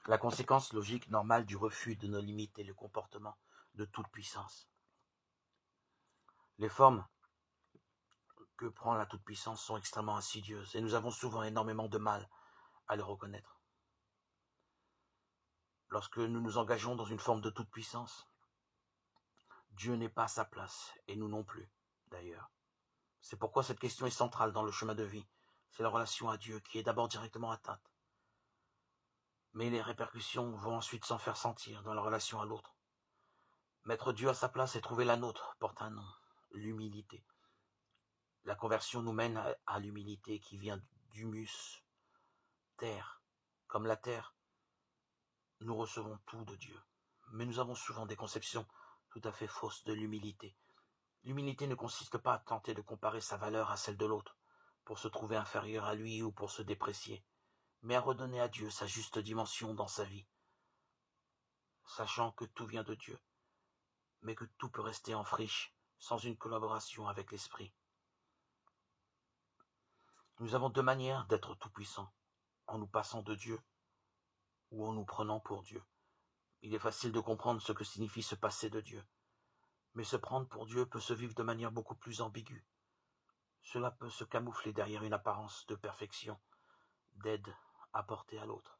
La conséquence logique normale du refus de nos limites est le comportement de toute puissance. Les formes que prend la toute-puissance sont extrêmement insidieuses et nous avons souvent énormément de mal à les reconnaître. Lorsque nous nous engageons dans une forme de toute-puissance, Dieu n'est pas à sa place et nous non plus, d'ailleurs. C'est pourquoi cette question est centrale dans le chemin de vie. C'est la relation à Dieu qui est d'abord directement atteinte. Mais les répercussions vont ensuite s'en faire sentir dans la relation à l'autre. Mettre Dieu à sa place et trouver la nôtre porte un nom, l'humilité. La conversion nous mène à l'humilité qui vient d'humus, terre. Comme la terre, nous recevons tout de Dieu. Mais nous avons souvent des conceptions tout à fait fausses de l'humilité. L'humilité ne consiste pas à tenter de comparer sa valeur à celle de l'autre, pour se trouver inférieur à lui ou pour se déprécier, mais à redonner à Dieu sa juste dimension dans sa vie, sachant que tout vient de Dieu, mais que tout peut rester en friche sans une collaboration avec l'Esprit. Nous avons deux manières d'être tout-puissants, en nous passant de Dieu ou en nous prenant pour Dieu. Il est facile de comprendre ce que signifie se passer de Dieu, mais se prendre pour Dieu peut se vivre de manière beaucoup plus ambiguë. Cela peut se camoufler derrière une apparence de perfection, d'aide apportée à l'autre.